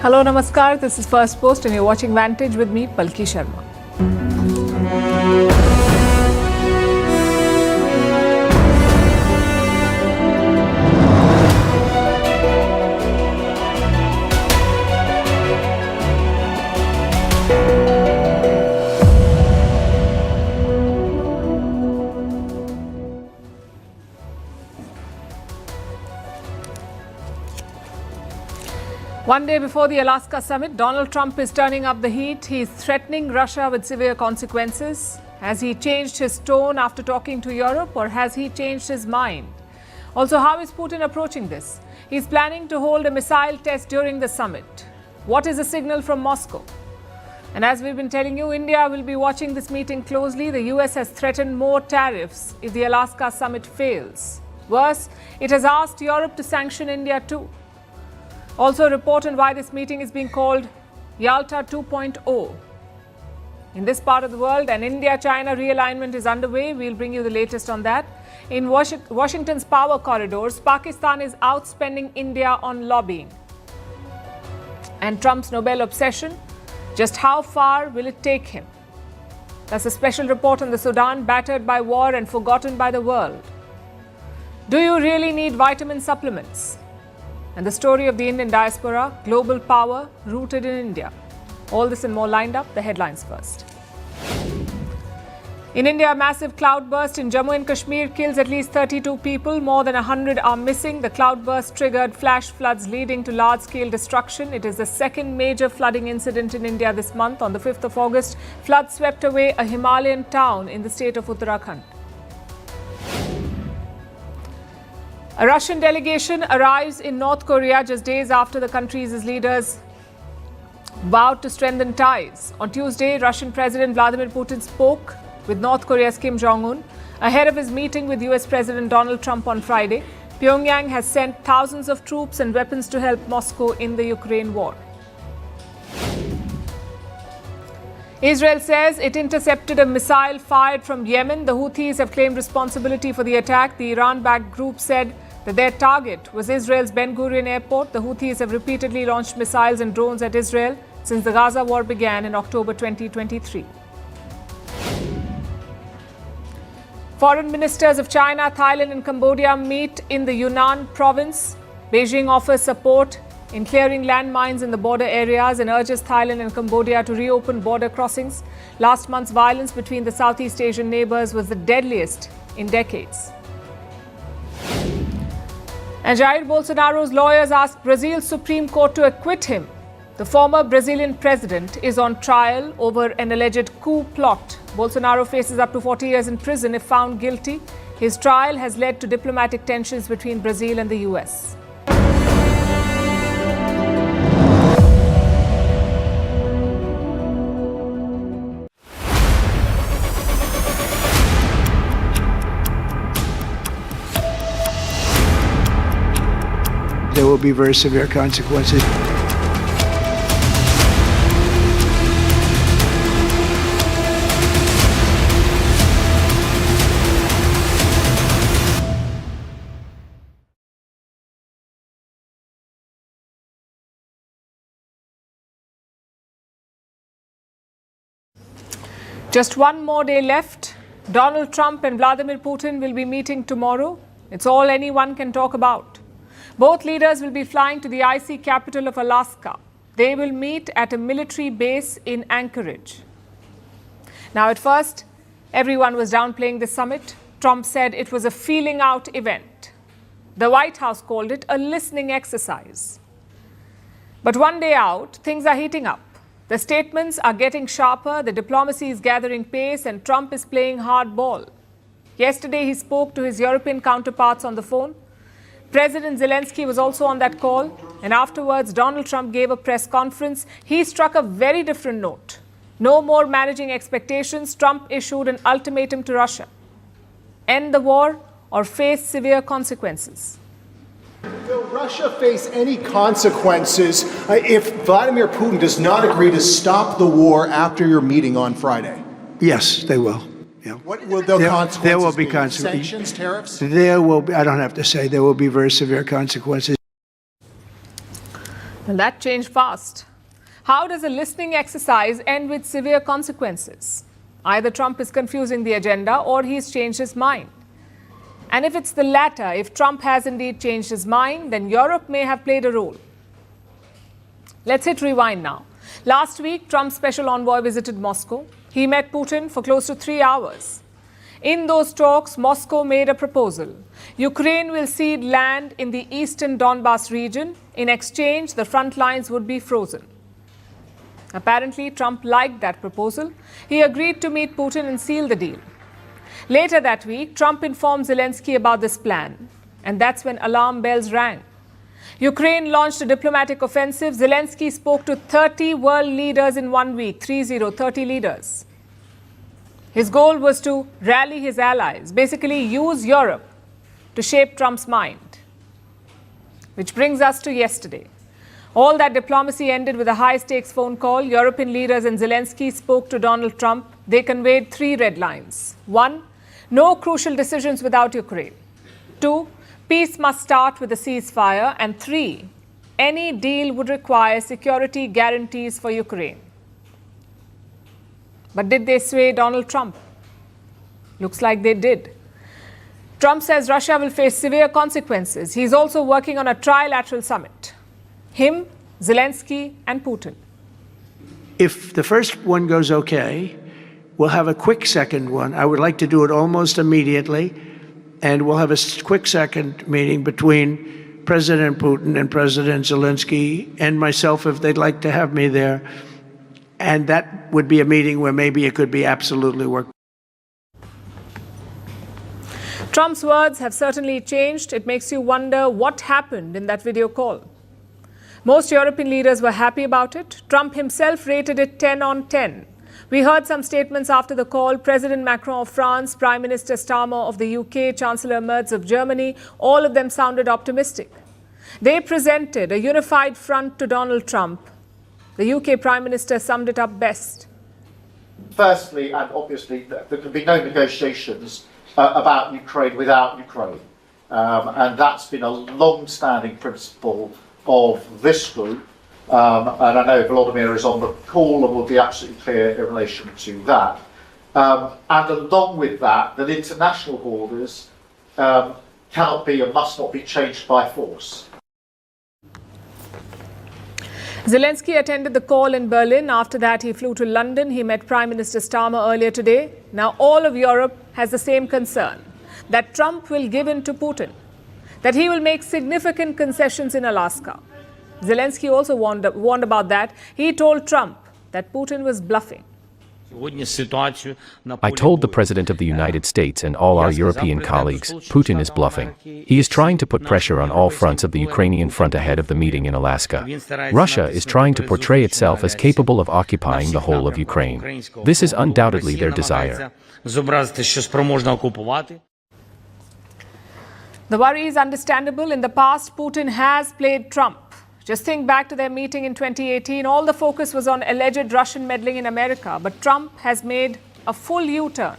Hello, Namaskar. This is Firstpost and you're watching Vantage with me, Palki Sharma. One day before the Alaska summit, Donald Trump is turning up the heat. He's threatening Russia with severe consequences. Has he changed his tone after talking to Europe, or has he changed his mind? Also, how is Putin approaching this? He's planning to hold a missile test during the summit. What is the signal from Moscow? And as we've been telling you, India will be watching this meeting closely. The US has threatened more tariffs if the Alaska summit fails. Worse, it has asked Europe to sanction India too. Also, a report on why this meeting is being called Yalta 2.0. In this part of the world, an India-China realignment is underway. We'll bring you the latest on that. In Washington's power corridors, Pakistan is outspending India on lobbying. And Trump's Nobel obsession, just how far will it take him? That's a special report on the Sudan, battered by war and forgotten by the world. Do you really need vitamin supplements? And the story of the Indian diaspora, global power rooted in India. All this and more lined up. The headlines first. In India, a massive cloudburst in Jammu and Kashmir kills at least 32 people. More than 100 are missing. The cloudburst triggered flash floods leading to large-scale destruction. It is the second major flooding incident in India this month. On the 5th of August, floods swept away a Himalayan town in the state of Uttarakhand. A Russian delegation arrives in North Korea just days after the country's leaders vowed to strengthen ties. On Tuesday, Russian President Vladimir Putin spoke with North Korea's Kim Jong-un ahead of his meeting with US President Donald Trump on Friday. Pyongyang has sent thousands of troops and weapons to help Moscow in the Ukraine war. Israel says it intercepted a missile fired from Yemen. The Houthis have claimed responsibility for the attack. The Iran-backed group said that their target was Israel's Ben Gurion airport. The Houthis have repeatedly launched missiles and drones at Israel since the Gaza war began in October 2023. Foreign ministers of China, Thailand and Cambodia meet in the Yunnan province. Beijing offers support in clearing landmines in the border areas and urges Thailand and Cambodia to reopen border crossings. Last month's violence between the Southeast Asian neighbors was the deadliest in decades. And Jair Bolsonaro's lawyers asked Brazil's Supreme Court to acquit him. The former Brazilian president is on trial over an alleged coup plot. Bolsonaro faces up to 40 years in prison if found guilty. His trial has led to diplomatic tensions between Brazil and the US. There will be very severe consequences. Just one more day left. Donald Trump and Vladimir Putin will be meeting tomorrow. It's all anyone can talk about. Both leaders will be flying to the icy capital of Alaska. They will meet at a military base in Anchorage. Now, at first, everyone was downplaying the summit. Trump said it was a feeling out event. The White House called it a listening exercise. But one day out, things are heating up. The statements are getting sharper, the diplomacy is gathering pace, and Trump is playing hardball. Yesterday, he spoke to his European counterparts on the phone. President Zelensky was also on that call, and afterwards Donald Trump gave a press conference. He struck a very different note. No more managing expectations. Trump issued an ultimatum to Russia. End the war or face severe consequences. Will Russia face any consequences if Vladimir Putin does not agree to stop the war after your meeting on Friday? Yes, they will. Yeah. What will the consequences there will be be? consequences. Sanctions, tariffs? There will be, I don't have to say, there will be very severe consequences. Well, that changed fast. How does a listening exercise end with severe consequences? Either Trump is confusing the agenda or he's changed his mind. And if it's the latter, if Trump has indeed changed his mind, then Europe may have played a role. Let's hit rewind now. Last week, Trump's special envoy visited Moscow. He met Putin for close to 3 hours. In those talks, Moscow made a proposal. Ukraine will cede land in the eastern Donbas region. In exchange, the front lines would be frozen. Apparently, Trump liked that proposal. He agreed to meet Putin and seal the deal. Later that week, Trump informed Zelensky about this plan. And that's when alarm bells rang. Ukraine launched a diplomatic offensive. Zelensky spoke to 30 world leaders in 1 week, 30 leaders. His goal was to rally his allies, basically use Europe to shape Trump's mind. Which brings us to yesterday. All that diplomacy ended with a high-stakes phone call. European leaders and Zelensky spoke to Donald Trump. They conveyed 3 red lines. 1, no crucial decisions without Ukraine. 2, peace must start with a ceasefire. And 3, any deal would require security guarantees for Ukraine. But did they sway Donald Trump? Looks like they did. Trump says Russia will face severe consequences. He's also working on a trilateral summit. Him, Zelensky, and Putin. If the first one goes okay, we'll have a quick second one. I would like to do it almost immediately. And we'll have a quick second meeting between President Putin and President Zelensky and myself, if they'd like to have me there. And that would be a meeting where maybe it could be absolutely work. Trump's words have certainly changed. It makes you wonder what happened in that video call. Most European leaders were happy about it. Trump himself rated it 10 on 10. We heard some statements after the call. President Macron of France, Prime Minister Starmer of the UK, Chancellor Merz of Germany, all of them sounded optimistic. They presented a unified front to Donald Trump. The UK Prime Minister summed it up best. Firstly, and obviously, there can be no negotiations about Ukraine without Ukraine. And that's been a long-standing principle of this group. And I know Volodymyr is on the call and will be absolutely clear in relation to that. And along with that, that international borders cannot be and must not be changed by force. Zelensky attended the call in Berlin. After that, he flew to London. He met Prime Minister Starmer earlier today. Now, all of Europe has the same concern, that Trump will give in to Putin, that he will make significant concessions in Alaska. Zelensky also warned about that. He told Trump that Putin was bluffing. I told the President of the United States and all our European colleagues, Putin is bluffing. He is trying to put pressure on all fronts of the Ukrainian front ahead of the meeting in Alaska. Russia is trying to portray itself as capable of occupying the whole of Ukraine. This is undoubtedly their desire. The worry is understandable. In the past, Putin has played Trump. Just think back to their meeting in 2018. All the focus was on alleged Russian meddling in America. But Trump has made a full U-turn.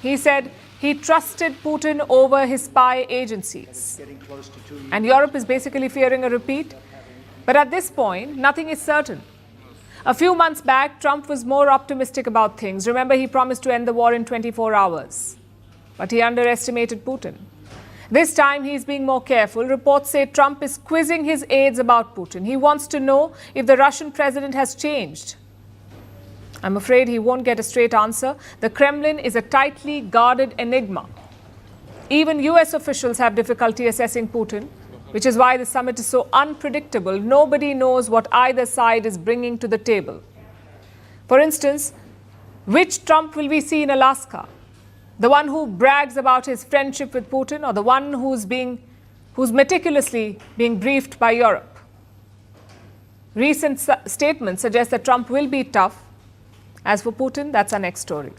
He said he trusted Putin over his spy agencies. And Europe is basically fearing a repeat. But at this point, nothing is certain. A few months back, Trump was more optimistic about things. Remember, he promised to end the war in 24 hours. But he underestimated Putin. This time, he's being more careful. Reports say Trump is quizzing his aides about Putin. He wants to know if the Russian president has changed. I'm afraid he won't get a straight answer. The Kremlin is a tightly guarded enigma. Even US officials have difficulty assessing Putin, which is why the summit is so unpredictable. Nobody knows what either side is bringing to the table. For instance, which Trump will we see in Alaska? The one who brags about his friendship with Putin, or the one who's meticulously being briefed by Europe? Recent statements suggest that Trump will be tough. As for Putin, that's our next story.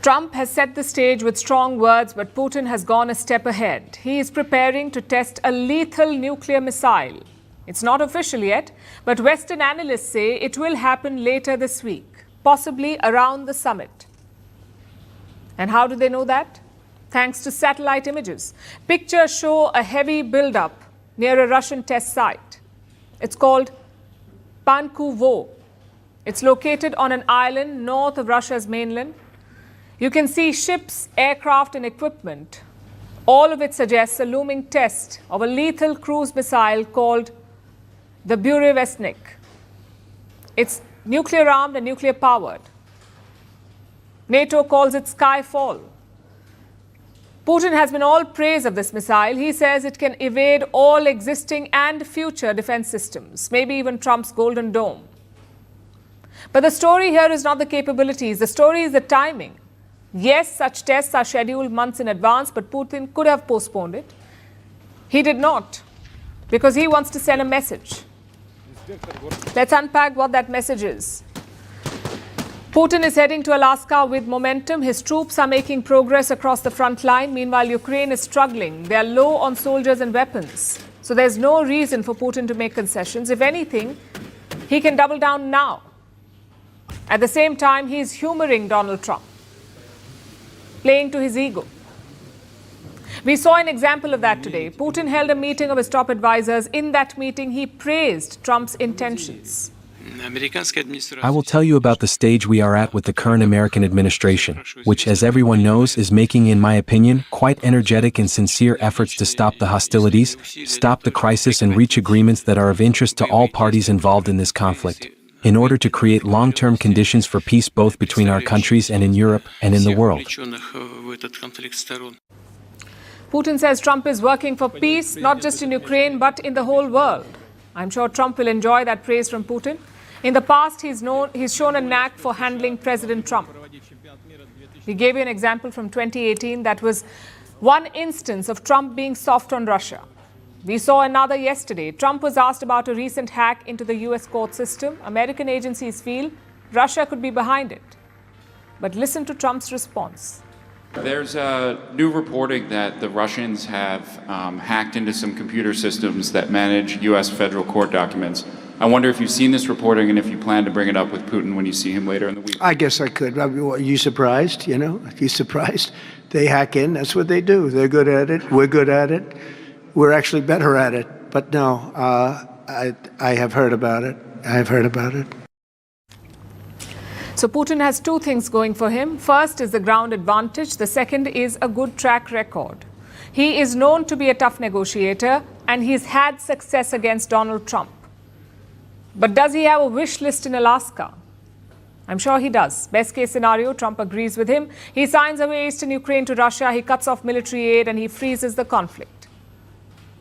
Trump has set the stage with strong words, but Putin has gone a step ahead. He is preparing to test a lethal nuclear missile. It's not official yet, but Western analysts say it will happen later this week, possibly around the summit. And how do they know that? Thanks to satellite images. Pictures show a heavy buildup near a Russian test site. It's called Pankovo. It's located on an island north of Russia's mainland. You can see ships, aircraft, and equipment. All of it suggests a looming test of a lethal cruise missile called the Burevestnik. It's nuclear armed and nuclear powered. NATO calls it Skyfall. Putin has been all praise of this missile. He says it can evade all existing and future defense systems, maybe even Trump's Golden Dome. But the story here is not the capabilities. The story is the timing. Yes, such tests are scheduled months in advance, but Putin could have postponed it. He did not, because he wants to send a message. Let's unpack what that message is. Putin is heading to Alaska with momentum. His troops are making progress across the front line. Meanwhile, Ukraine is struggling. They are low on soldiers and weapons. So there's no reason for Putin to make concessions. If anything, he can double down now. At the same time, he is humoring Donald Trump, playing to his ego. We saw an example of that today. Putin held a meeting of his top advisors. In that meeting, he praised Trump's intentions. I will tell you about the stage we are at with the current American administration, which, as everyone knows, is making, in my opinion, quite energetic and sincere efforts to stop the hostilities, stop the crisis, and reach agreements that are of interest to all parties involved in this conflict, in order to create long-term conditions for peace both between our countries and in Europe and in the world. Putin says Trump is working for peace, not just in Ukraine, but in the whole world. I'm sure Trump will enjoy that praise from Putin. In the past, he's shown a knack for handling President Trump. We gave you an example from 2018 that was one instance of Trump being soft on Russia. We saw another yesterday. Trump was asked about a recent hack into the US court system. American agencies feel Russia could be behind it. But listen to Trump's response. There's new reporting that the Russians have hacked into some computer systems that manage U.S. federal court documents. I wonder if you've seen this reporting and if you plan to bring it up with Putin when you see him later in the week. I guess I could. Are you surprised? Are you surprised? They hack in. That's what they do. They're good at it. We're good at it. We're actually better at it. But no, I have heard about it. I have heard about it. So Putin has two things going for him. First is the ground advantage. The second is a good track record. He is known to be a tough negotiator, and he's had success against Donald Trump. But does he have a wish list in Alaska? I'm sure he does. Best case scenario, Trump agrees with him. He signs away eastern Ukraine to Russia. He cuts off military aid and he freezes the conflict.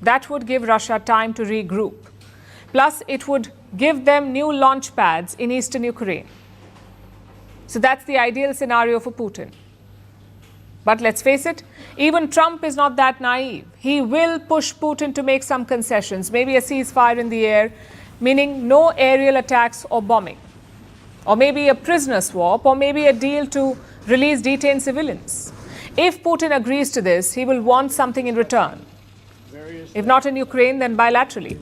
That would give Russia time to regroup. Plus, it would give them new launch pads in eastern Ukraine. So that's the ideal scenario for Putin. But let's face it, even Trump is not that naive. He will push Putin to make some concessions, maybe a ceasefire in the air, meaning no aerial attacks or bombing, or maybe a prisoner swap, or maybe a deal to release detained civilians. If Putin agrees to this, he will want something in return. If not in Ukraine, then bilaterally.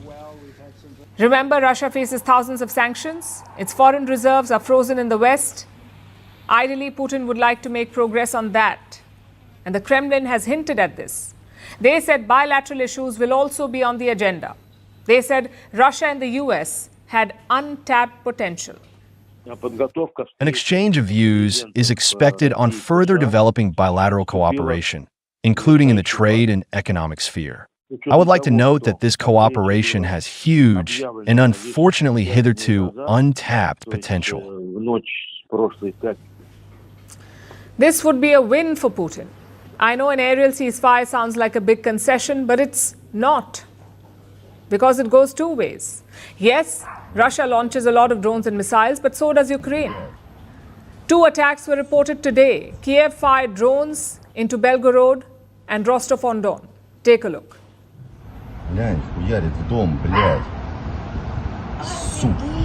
Remember, Russia faces thousands of sanctions. Its foreign reserves are frozen in the West. Ideally, Putin would like to make progress on that. And the Kremlin has hinted at this. They said bilateral issues will also be on the agenda. They said Russia and the US had untapped potential. An exchange of views is expected on further developing bilateral cooperation, including in the trade and economic sphere. I would like to note that this cooperation has huge and unfortunately hitherto untapped potential. This would be a win for Putin. I know an aerial ceasefire sounds like a big concession, but it's not, because it goes two ways. Yes, Russia launches a lot of drones and missiles, but so does Ukraine. 2 attacks were reported today. Kiev fired drones into Belgorod and Rostov-on-Don. Take a look. Глянь, хуярит в дом, блядь. Сука.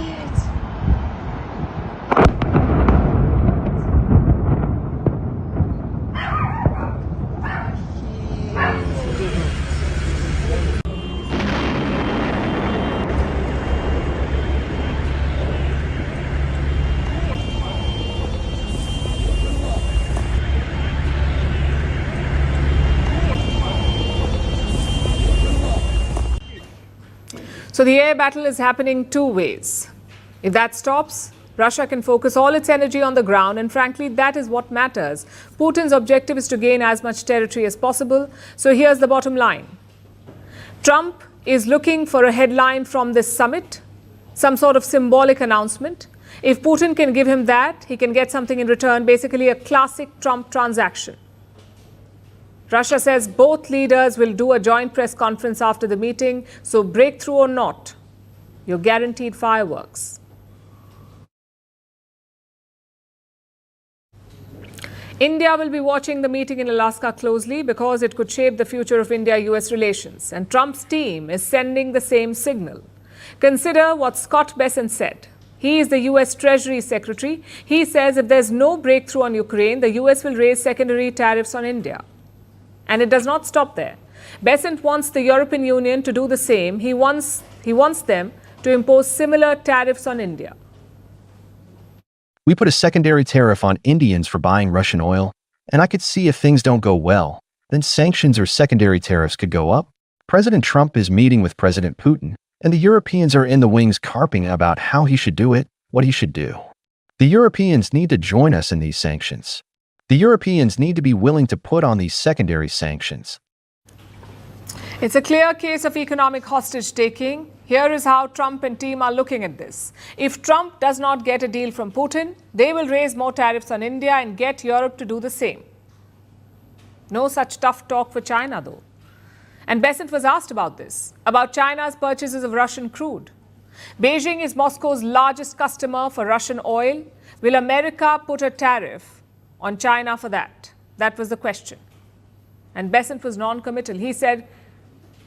So the air battle is happening two ways. If that stops, Russia can focus all its energy on the ground, and frankly, that is what matters. Putin's objective is to gain as much territory as possible. So here's the bottom line. Trump is looking for a headline from this summit, some sort of symbolic announcement. If Putin can give him that, he can get something in return, basically a classic Trump transaction. Russia says both leaders will do a joint press conference after the meeting, so breakthrough or not, you're guaranteed fireworks. India will be watching the meeting in Alaska closely because it could shape the future of India-US relations, and Trump's team is sending the same signal. Consider what Scott Bessent said. He is the US Treasury Secretary. He says if there's no breakthrough on Ukraine, the US will raise secondary tariffs on India. And it does not stop there. Bessent wants the European Union to do the same. He wants them to impose similar tariffs on India. We put a secondary tariff on Indians for buying Russian oil, and I could see if things don't go well, then sanctions or secondary tariffs could go up. President Trump is meeting with President Putin, and the Europeans are in the wings carping about how he should do it, what he should do. The Europeans need to join us in these sanctions. The Europeans need to be willing to put on these secondary sanctions. It's a clear case of economic hostage-taking. Here is how Trump and team are looking at this. If Trump does not get a deal from Putin, they will raise more tariffs on India and get Europe to do the same. No such tough talk for China, though. And Bessent was asked about this, about China's purchases of Russian crude. Beijing is Moscow's largest customer for Russian oil. Will America put a tariff on China for that? That was the question. And Bessent was non-committal. He said,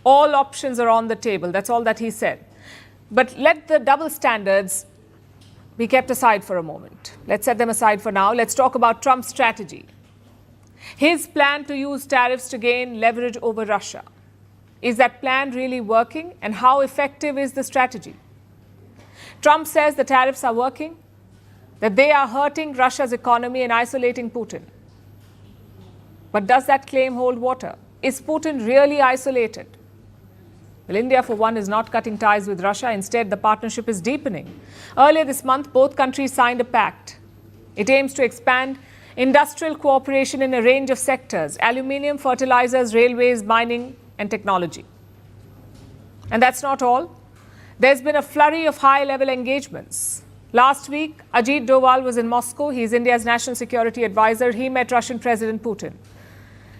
all options are on the table. That's all that he said. But let the double standards be kept aside for a moment. Let's set them aside for now. Let's talk about Trump's strategy. His plan to use tariffs to gain leverage over Russia. Is that plan really working? And how effective is the strategy? Trump says the tariffs are working, that they are hurting Russia's economy and isolating Putin. But does that claim hold water? Is Putin really isolated? Well, India, for one, is not cutting ties with Russia. Instead, the partnership is deepening. Earlier this month, both countries signed a pact. It aims to expand industrial cooperation in a range of sectors: aluminium, fertilizers, railways, mining, and technology. And that's not all. There's been a flurry of high-level engagements. Last week, Ajit Doval was in Moscow. He's India's national security advisor. He met Russian President Putin.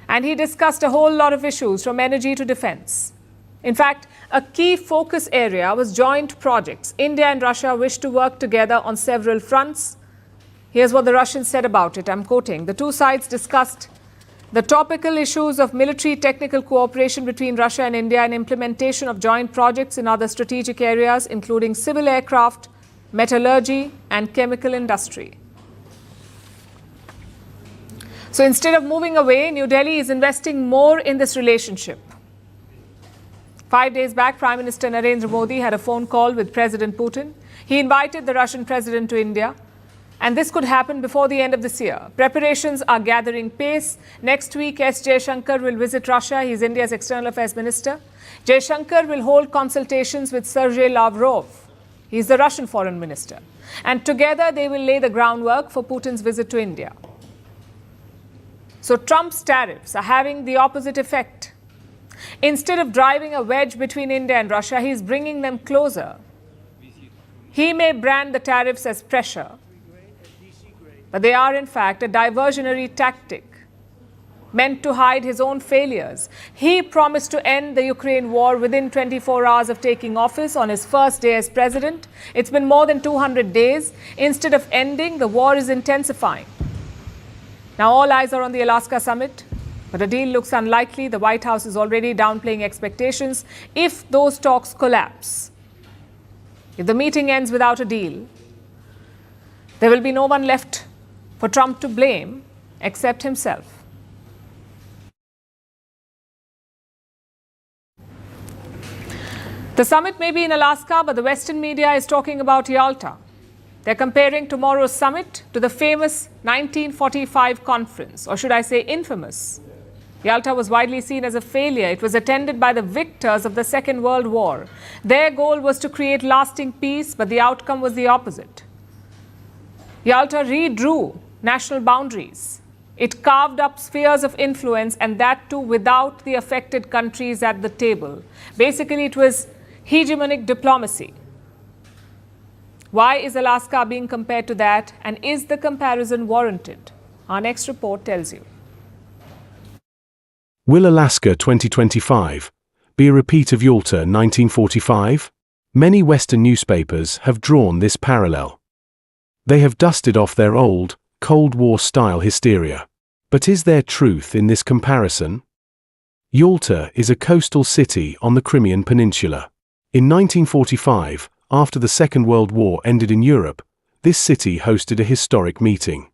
And he discussed a whole lot of issues, from energy to defense. In fact, a key focus area was joint projects. India and Russia wish to work together on several fronts. Here's what the Russians said about it. I'm quoting. The two sides discussed the topical issues of military technical cooperation between Russia and India and implementation of joint projects in other strategic areas, including civil aircraft, metallurgy, and chemical industry. So instead of moving away, New Delhi is investing more in this relationship. 5 days back, Prime Minister Narendra Modi had a phone call with President Putin. He invited the Russian president to India, and this could happen before the end of this year. Preparations are gathering pace. Next week, S. Jaishankar will visit Russia. He's India's External Affairs Minister. Jaishankar will hold consultations with Sergei Lavrov. He's the Russian Foreign Minister. And together, they will lay the groundwork for Putin's visit to India. So Trump's tariffs are having the opposite effect. Instead of driving a wedge between India and Russia, he's bringing them closer. He may brand the tariffs as pressure, but they are in fact a diversionary tactic meant to hide his own failures. He promised to end the Ukraine war within 24 hours of taking office on his first day as president. It's been more than 200 days. Instead of ending, the war is intensifying. Now all eyes are on the Alaska summit, but a deal looks unlikely. The White House is already downplaying expectations. If those talks collapse, if the meeting ends without a deal, there will be no one left for Trump to blame except himself. The summit may be in Alaska, but the Western media is talking about Yalta. They're comparing tomorrow's summit to the famous 1945 conference, or should I say infamous Yalta was widely seen as a failure. It was attended by the victors of the Second World War. Their goal was to create lasting peace, but the outcome was the opposite. Yalta redrew national boundaries. It carved up spheres of influence, and that too without the affected countries at the table. Basically, it was hegemonic diplomacy. Why is Alaska being compared to that, and is the comparison warranted? Our next report tells you. Will Alaska 2025 be a repeat of Yalta 1945? Many Western newspapers have drawn this parallel. They have dusted off their old, Cold War-style hysteria. But is there truth in this comparison? Yalta is a coastal city on the Crimean Peninsula. In 1945, after the Second World War ended in Europe, this city hosted a historic meeting.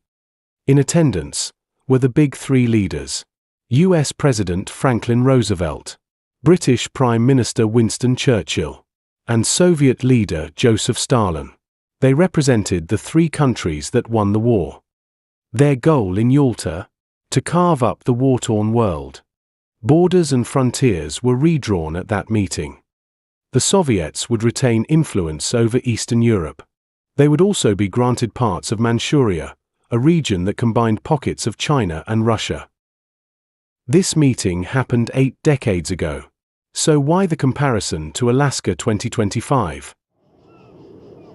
In attendance were the big three leaders: US President Franklin Roosevelt, British Prime Minister Winston Churchill, and Soviet leader Joseph Stalin. They represented the three countries that won the war. Their goal in Yalta? To carve up the war-torn world. Borders and frontiers were redrawn at that meeting. The Soviets would retain influence over Eastern Europe. They would also be granted parts of Manchuria, a region that combined pockets of China and Russia. This meeting happened 8 decades ago. So why the comparison to Alaska 2025?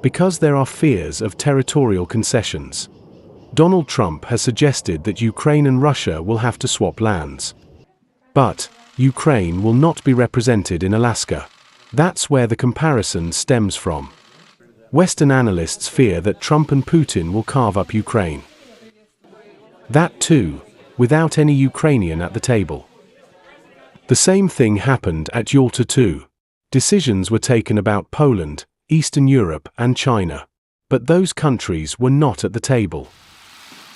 Because there are fears of territorial concessions. Donald Trump has suggested that Ukraine and Russia will have to swap lands. But Ukraine will not be represented in Alaska. That's where the comparison stems from. Western analysts fear that Trump and Putin will carve up Ukraine. That too, without any Ukrainian at the table. The same thing happened at Yalta too. Decisions were taken about Poland, Eastern Europe, and China. But those countries were not at the table.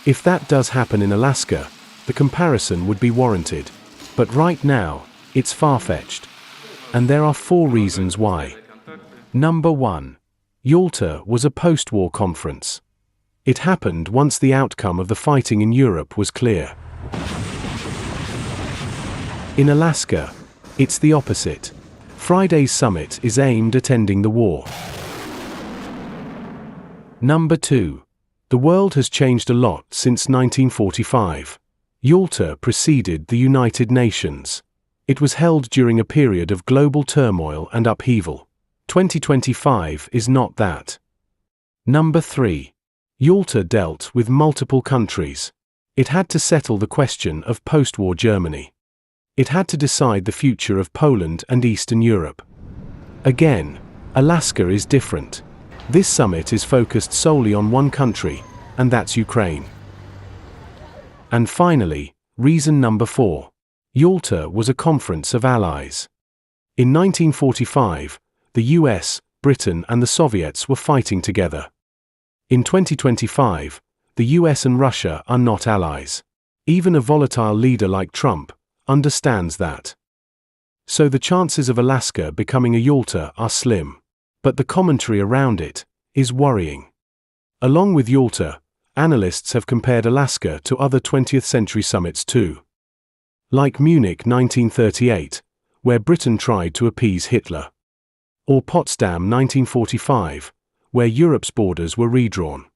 If that does happen in Alaska, the comparison would be warranted. But right now, it's far-fetched. And there are 4 reasons why. Number 1. Yalta was a post-war conference. It happened once the outcome of the fighting in Europe was clear. In Alaska, it's the opposite. Friday's summit is aimed at ending the war. Number 2. The world has changed a lot since 1945. Yalta preceded the United Nations. It was held during a period of global turmoil and upheaval. 2025 is not that. Number 3. Yalta dealt with multiple countries. It had to settle the question of post-war Germany. It had to decide the future of Poland and Eastern Europe. Again, Alaska is different. This summit is focused solely on one country, and that's Ukraine. And finally, reason number 4. Yalta was a conference of allies. In 1945, the US, Britain, and the Soviets were fighting together. In 2025, the US and Russia are not allies. Even a volatile leader like Trump understands that. So the chances of Alaska becoming a Yalta are slim. But the commentary around it is worrying. Along with Yalta, analysts have compared Alaska to other 20th century summits too. Like Munich 1938, where Britain tried to appease Hitler. Or Potsdam 1945, where Europe's borders were redrawn.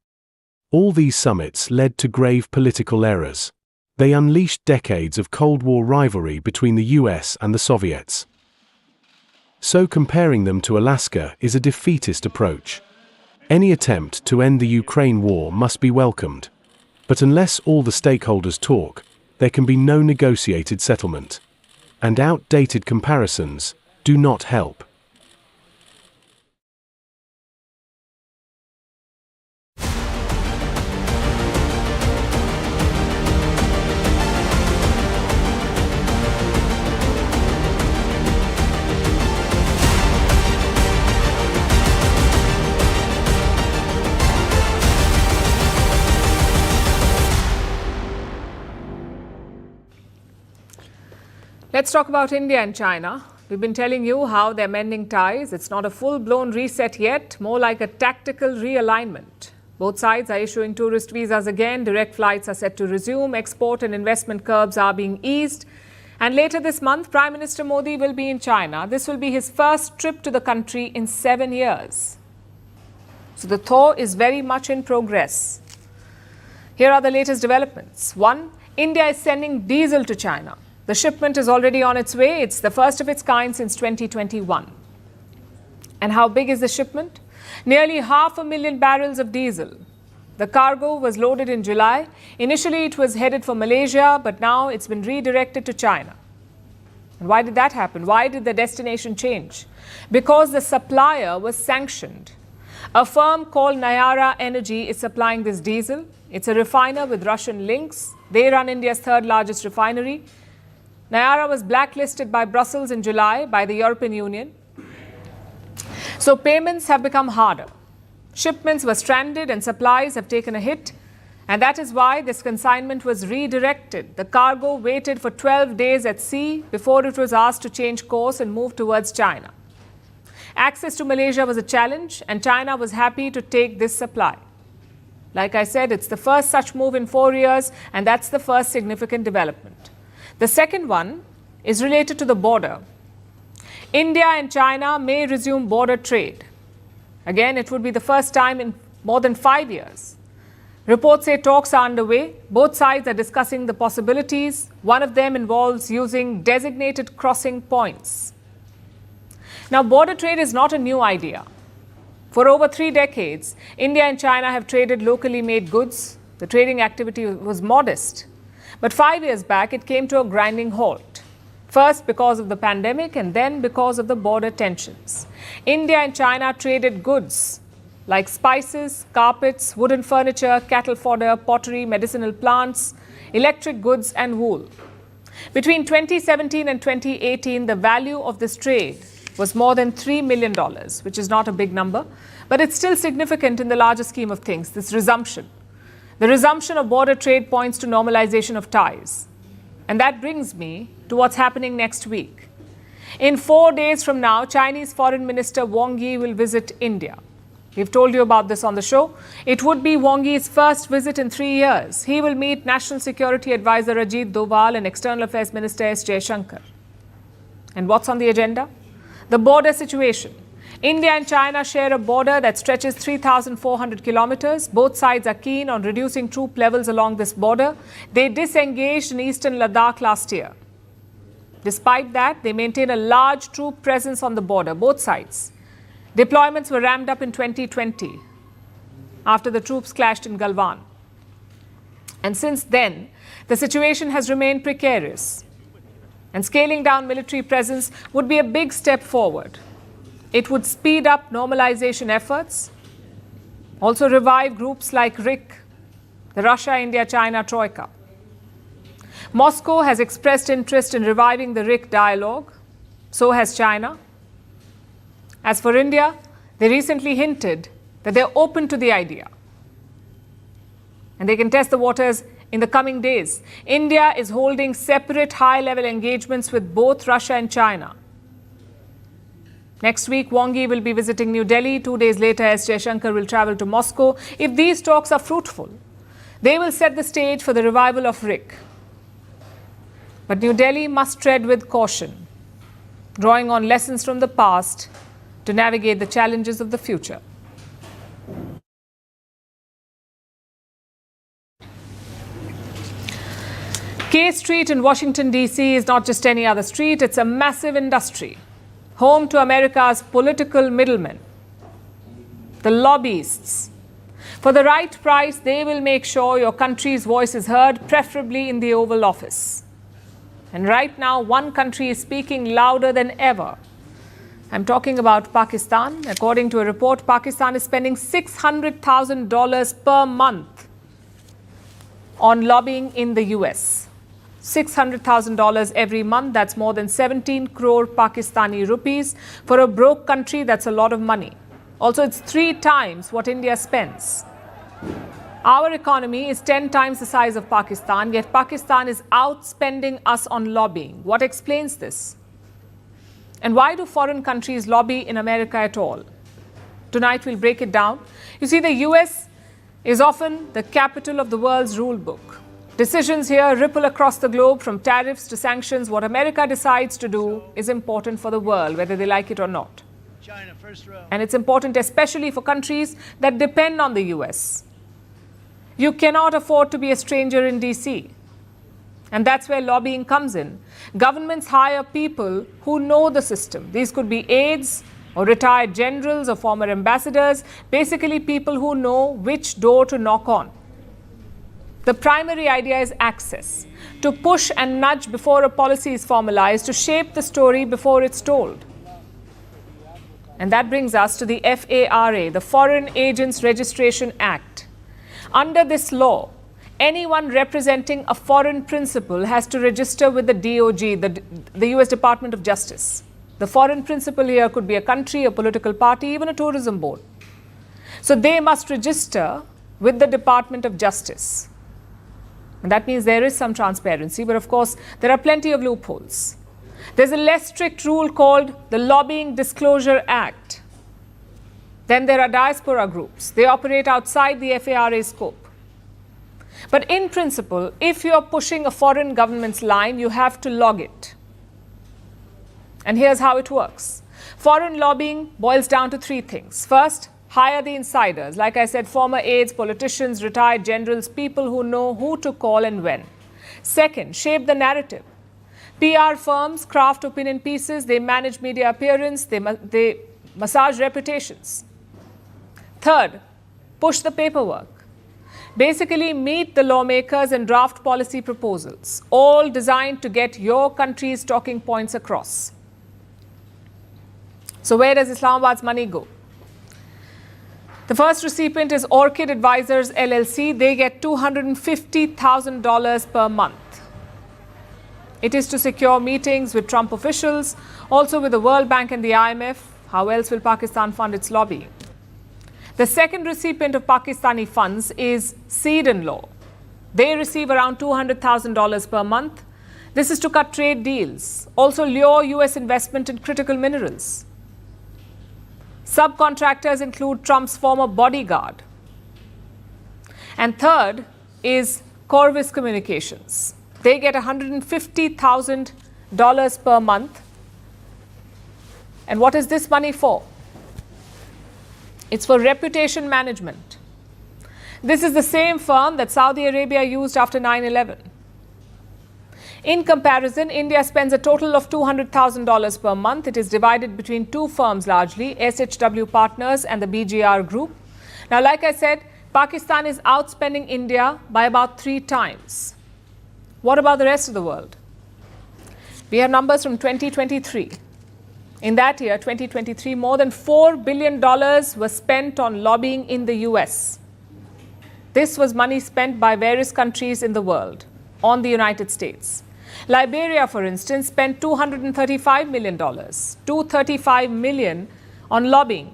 All these summits led to grave political errors. They unleashed decades of Cold War rivalry between the US and the Soviets. So comparing them to Alaska is a defeatist approach. Any attempt to end the Ukraine war must be welcomed. But unless all the stakeholders talk, there can be no negotiated settlement. And outdated comparisons do not help. Let's talk about India and China. We've been telling you how they're mending ties. It's not a full-blown reset yet, more like a tactical realignment. Both sides are issuing tourist visas again. Direct flights are set to resume. Export and investment curbs are being eased. And later this month, Prime Minister Modi will be in China. This will be his first trip to the country in 7 years. So the thaw is very much in progress. Here are the latest developments. 1. India is sending diesel to China. The shipment is already on its way. It's the first of its kind since 2021. And how big is the shipment? Nearly 500,000 barrels of diesel. The cargo was loaded in July. Initially, it was headed for Malaysia, but now it's been redirected to China. And why did that happen? Why did the destination change? Because the supplier was sanctioned. A firm called N18G is supplying this diesel. It's a refiner with Russian links. They run India's third largest refinery. Nayara was blacklisted by Brussels in July by the European Union. So payments have become harder. Shipments were stranded and supplies have taken a hit. And that is why this consignment was redirected. The cargo waited for 12 days at sea before it was asked to change course and move towards China. Access to Malaysia was a challenge, and China was happy to take this supply. Like I said, it's the first such move in 4 years, and that's the first significant development. The second one is related to the border. India and China may resume border trade. Again, it would be the first time in more than 5 years. Reports say talks are underway. Both sides are discussing the possibilities. One of them involves using designated crossing points. Now, border trade is not a new idea. For over 3 decades, India and China have traded locally made goods. The trading activity was modest. But 5 years back, it came to a grinding halt. First because of the pandemic and then because of the border tensions. India and China traded goods like spices, carpets, wooden furniture, cattle fodder, pottery, medicinal plants, electric goods and wool. Between 2017 and 2018, the value of this trade was more than $3 million, which is not a big number, but it's still significant in the larger scheme of things, this resumption. The resumption of border trade points to normalization of ties. And that brings me to what's happening next week. In 4 days from now, Chinese Foreign Minister Wang Yi will visit India. We've told you about this on the show. It would be Wang Yi's first visit in 3 years. He will meet National Security Advisor Ajit Doval and External Affairs Minister S. Jaishankar. And what's on the agenda? The border situation. India and China share a border that stretches 3,400 kilometers. Both sides are keen on reducing troop levels along this border. They disengaged in eastern Ladakh last year. Despite that, they maintain a large troop presence on the border, both sides. Deployments were ramped up in 2020 after the troops clashed in Galwan. And since then, the situation has remained precarious. And scaling down military presence would be a big step forward. It would speed up normalization efforts, also revive groups like RIC, the Russia-India-China Troika. Moscow has expressed interest in reviving the RIC dialogue. So has China. As for India, they recently hinted that they're open to the idea. And they can test the waters in the coming days. India is holding separate high-level engagements with both Russia and China. Next week, Wang Yi will be visiting New Delhi. 2 days later, S. Jaishankar will travel to Moscow. If these talks are fruitful, they will set the stage for the revival of RIC. But New Delhi must tread with caution, drawing on lessons from the past to navigate the challenges of the future. K Street in Washington, D.C. is not just any other street. It's a massive industry, home to America's political middlemen, the lobbyists. For the right price, they will make sure your country's voice is heard, preferably in the Oval Office. And right now, one country is speaking louder than ever. I'm talking about Pakistan. According to a report, Pakistan is spending $600,000 per month on lobbying in the US. $600,000 every month. That's more than 17 crore Pakistani rupees. For a broke country, that's a lot of money. Also, it's 3 times what India spends. Our economy is 10 times the size of Pakistan, yet Pakistan is outspending us on lobbying. What explains this? And why do foreign countries lobby in America at all? Tonight we'll break it down. You see, the US is often the capital of the world's rule book. Decisions here ripple across the globe, from tariffs to sanctions. What America decides to do is important for the world, whether they like it or not. And it's important especially for countries that depend on the US. You cannot afford to be a stranger in DC. And that's where lobbying comes in. Governments hire people who know the system. These could be aides or retired generals or former ambassadors, basically people who know which door to knock on. The primary idea is access, to push and nudge before a policy is formalized, to shape the story before it's told. And that brings us to the FARA, the Foreign Agents Registration Act. Under this law, anyone representing a foreign principal has to register with the DOJ, the US Department of Justice. The foreign principal here could be a country, a political party, even a tourism board. So they must register with the Department of Justice. And that means there is some transparency, but of course, there are plenty of loopholes. There's a less strict rule called the Lobbying Disclosure Act. Then there are diaspora groups. They operate outside the FARA scope. But in principle, if you're pushing a foreign government's line, you have to log it. And here's how it works. Foreign lobbying boils down to three things. First, hire the insiders. Like I said, former aides, politicians, retired generals, people who know who to call and when. Second, shape the narrative. PR firms craft opinion pieces, they manage media appearance, they massage reputations. Third, push the paperwork. Basically, meet the lawmakers and draft policy proposals, all designed to get your country's talking points across. So where does Islamabad's money go? The first recipient is Orchid Advisors LLC. They get $250,000 per month. It is to secure meetings with Trump officials, also with the World Bank and the IMF. How else will Pakistan fund its lobbying? The second recipient of Pakistani funds is Seed & Law. They receive around $200,000 per month. This is to cut trade deals, also lure US investment in critical minerals. Subcontractors include Trump's former bodyguard. And third is Corvus Communications. They get $150,000 per month. And what is this money for? It's for reputation management. This is the same firm that Saudi Arabia used after 9/11. In comparison, India spends a total of $200,000 per month. It is divided between two firms largely, SHW Partners and the BGR Group. Now, like I said, Pakistan is outspending India by about 3 times. What about the rest of the world? We have numbers from 2023. In that year, 2023, more than $4 billion was spent on lobbying in the US. This was money spent by various countries in the world on the United States. Liberia, for instance, spent $235 million, $235 million on lobbying.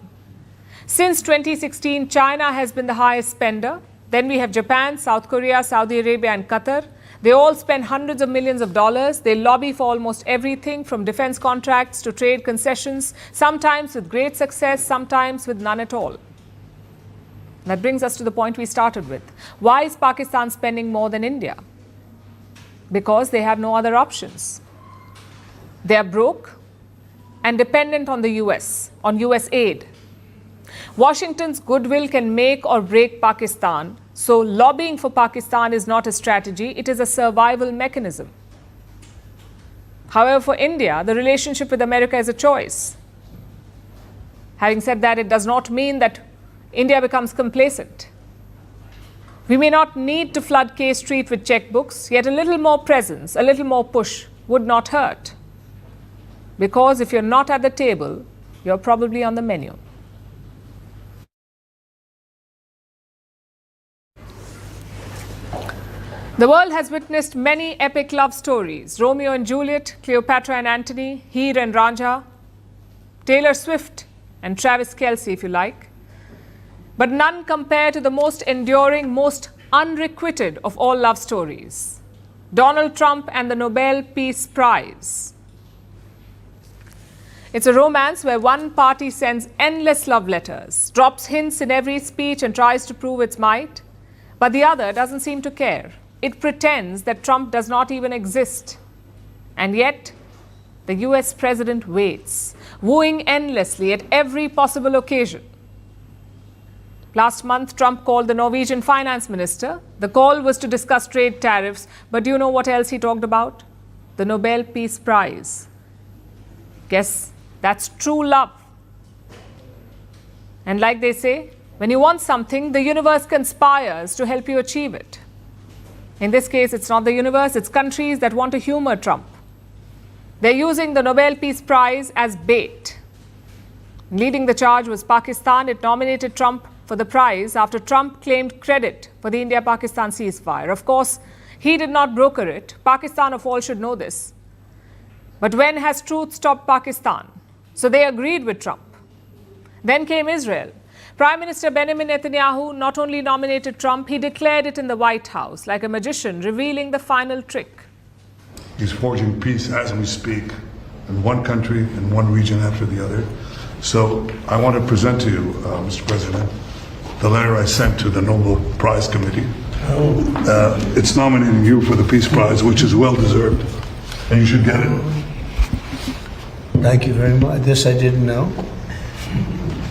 Since 2016, China has been the highest spender. Then we have Japan, South Korea, Saudi Arabia, and Qatar. They all spend hundreds of millions of dollars. They lobby for almost everything from defense contracts to trade concessions, sometimes with great success, sometimes with none at all. That brings us to the point we started with. Why is Pakistan spending more than India? Because they have no other options. They are broke and dependent on the US, on US aid. Washington's goodwill can make or break Pakistan. So lobbying for Pakistan is not a strategy, it is a survival mechanism. However, for India, the relationship with America is a choice. Having said that, it does not mean that India becomes complacent. We may not need to flood K Street with checkbooks, yet a little more presence, a little more push would not hurt. Because if you're not at the table, you're probably on the menu. The world has witnessed many epic love stories. Romeo and Juliet, Cleopatra and Antony, Heer and Ranjha, Taylor Swift and Travis Kelce, if you like. But none compare to the most enduring, most unrequited of all love stories. Donald Trump and the Nobel Peace Prize. It's a romance where one party sends endless love letters, drops hints in every speech and tries to prove its might, but the other doesn't seem to care. it pretends that Trump does not even exist. And yet, the US president waits, wooing endlessly at every possible occasion. Last month, Trump called the Norwegian finance minister. The call was to discuss trade tariffs, but do you know what else he talked about? The Nobel Peace Prize. Guess that's true love. And like they say, when you want something, the universe conspires to help you achieve it. In this case, it's not the universe, it's countries that want to humor Trump. They're using the Nobel Peace Prize as bait. Leading the charge was Pakistan. It nominated Trump for the prize after Trump claimed credit for the India-Pakistan ceasefire. Of course, he did not broker it. Pakistan of all should know this. But when has truth stopped Pakistan? So they agreed with Trump. Then came Israel. Prime Minister Benjamin Netanyahu not only nominated Trump, he declared it in the White House, like a magician, revealing the final trick. He's forging peace as we speak, in one country and one region after the other. So I want to present to you, Mr. President, the letter I sent to the Nobel Prize Committee. It's nominating you for the Peace Prize, which is well deserved, and you should get it. Thank you very much. This I didn't know.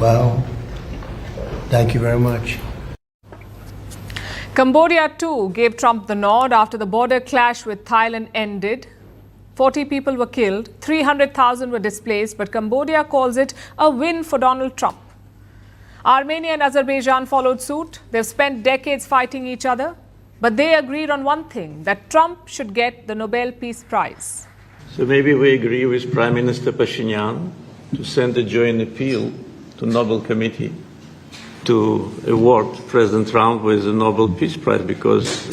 Wow. Thank you very much. Cambodia too gave Trump the nod after the border clash with Thailand ended. 40 people were killed, 300,000 were displaced, but Cambodia calls it a win for Donald Trump. Armenia and Azerbaijan followed suit. They've spent decades fighting each other, but they agreed on one thing, that Trump should get the Nobel Peace Prize. So maybe we agree with Prime Minister Pashinyan to send a joint appeal to Nobel Committee to award President Trump with the Nobel Peace Prize, because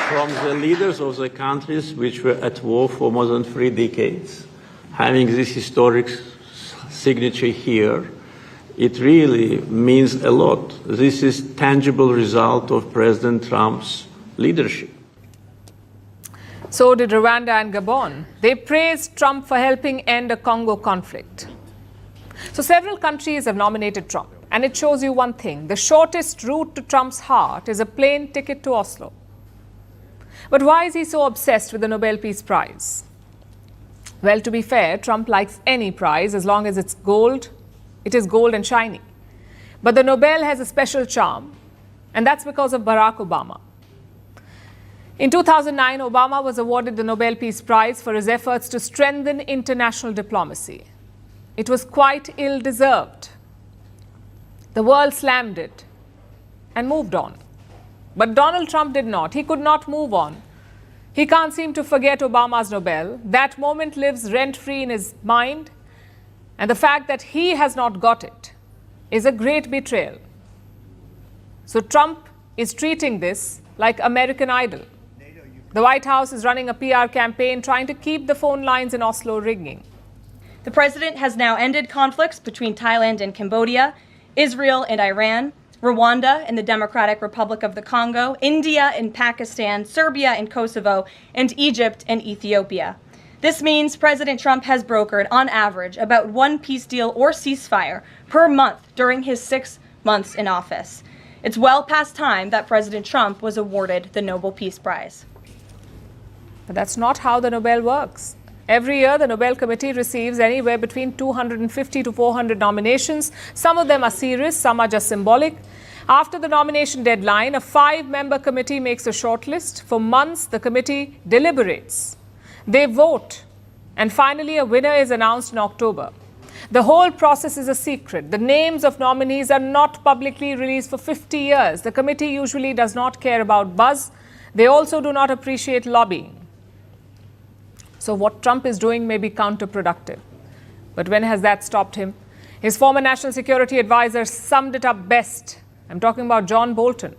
from the leaders of the countries which were at war for more than 3 decades, having this historic signature here, it really means a lot. This is tangible result of President Trump's leadership. So did Rwanda and Gabon. They praised Trump for helping end a Congo conflict. So several countries have nominated Trump. And it shows you one thing. The shortest route to Trump's heart is a plane ticket to Oslo. But why is he so obsessed with the Nobel Peace Prize? Well, to be fair, Trump likes any prize as long as it's gold. It is gold and shiny. But the Nobel has a special charm, and that's because of Barack Obama. In 2009, Obama was awarded the Nobel Peace Prize for his efforts to strengthen international diplomacy. It was quite ill-deserved. The world slammed it and moved on. But Donald Trump did not. He could not move on. He can't seem to forget Obama's Nobel. That moment lives rent-free in his mind. And the fact that he has not got it is a great betrayal. So Trump is treating this like American Idol. The White House is running a PR campaign trying to keep the phone lines in Oslo ringing. The president has now ended conflicts between Thailand and Cambodia, Israel and Iran, Rwanda and the Democratic Republic of the Congo, India and Pakistan, Serbia and Kosovo, and Egypt and Ethiopia. This means President Trump has brokered, on average, about one peace deal or ceasefire per month during his 6 months in office. It's well past time that President Trump was awarded the Nobel Peace Prize. But that's not how the Nobel works. Every year, the Nobel Committee receives anywhere between 250 to 400 nominations. Some of them are serious, some are just symbolic. After the nomination deadline, a 5-member committee makes a shortlist. For months, the committee deliberates. They vote. And finally, a winner is announced in October. The whole process is a secret. The names of nominees are not publicly released for 50 years. The committee usually does not care about buzz. They also do not appreciate lobbying. So what Trump is doing may be counterproductive. But when has that stopped him? His former national security advisor summed it up best. I'm talking about John Bolton.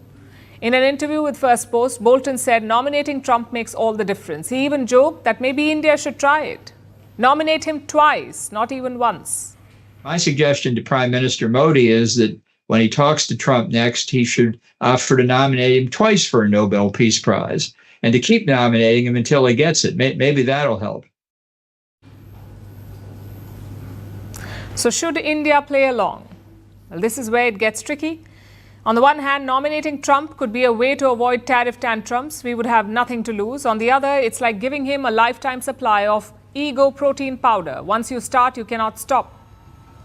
In an interview with Firstpost, Bolton said nominating Trump makes all the difference. He even joked that maybe India should try it. Nominate him twice, not even once. My suggestion to Prime Minister Modi is that when he talks to Trump next, he should offer to nominate him twice for a Nobel Peace Prize, and to keep nominating him until he gets it. Maybe that'll help. So should India play along? Well, this is where it gets tricky. On the one hand, nominating Trump could be a way to avoid tariff tantrums. We would have nothing to lose. On the other, it's like giving him a lifetime supply of ego protein powder. Once you start, you cannot stop.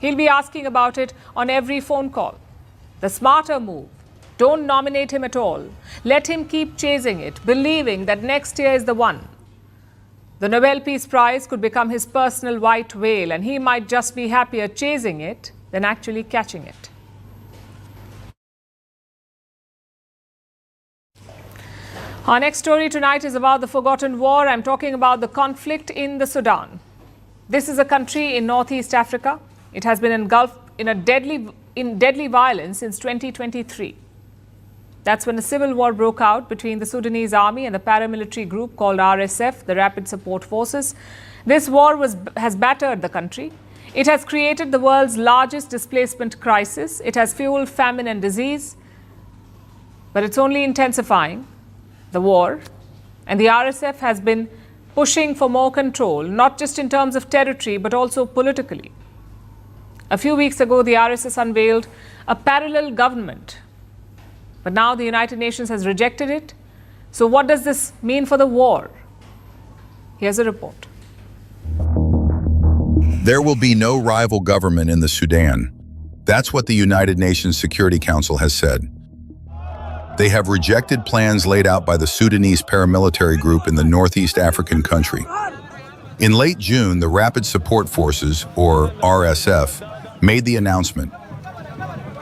He'll be asking about it on every phone call. The smarter move: don't nominate him at all. Let him keep chasing it, believing that next year is the one. The Nobel Peace Prize could become his personal white whale, and he might just be happier chasing it than actually catching it. Our next story tonight is about the forgotten war. I'm talking about the conflict in the Sudan. This is a country in Northeast Africa. It has been engulfed in deadly violence since 2023. That's when a civil war broke out between the Sudanese army and the paramilitary group called RSF, the Rapid Support Forces. This war has battered the country. It has created the world's largest displacement crisis. It has fueled famine and disease. But it's only intensifying, the war. And the RSF has been pushing for more control, not just in terms of territory, but also politically. A few weeks ago, the RSS unveiled a parallel government. But now the United Nations has rejected it. So what does this mean for the war? Here's a report. There will be no rival government in the Sudan. That's what the United Nations Security Council has said. They have rejected plans laid out by the Sudanese paramilitary group in the Northeast African country. In late June, the Rapid Support Forces, or RSF, made the announcement.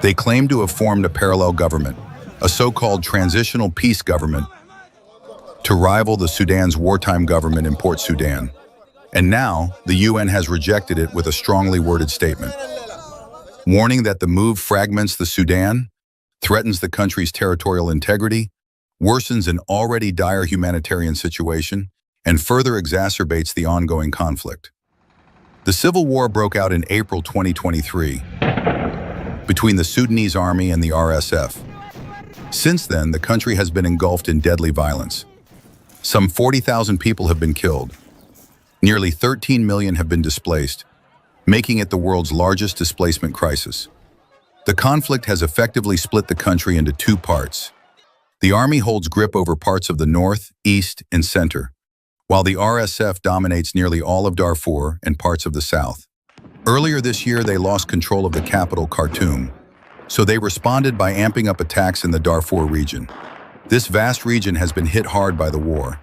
They claim to have formed a parallel government, a so-called transitional peace government, to rival the Sudan's wartime government in Port Sudan. And now, the UN has rejected it with a strongly worded statement, warning that the move fragments the Sudan, threatens the country's territorial integrity, worsens an already dire humanitarian situation, and further exacerbates the ongoing conflict. The civil war broke out in April 2023 between the Sudanese army and the RSF. Since then, the country has been engulfed in deadly violence. Some 40,000 people have been killed. Nearly 13 million have been displaced, making it the world's largest displacement crisis. The conflict has effectively split the country into two parts. The army holds grip over parts of the north, east, and center, while the RSF dominates nearly all of Darfur and parts of the south. Earlier this year, they lost control of the capital, Khartoum, so they responded by amping up attacks in the Darfur region. This vast region has been hit hard by the war.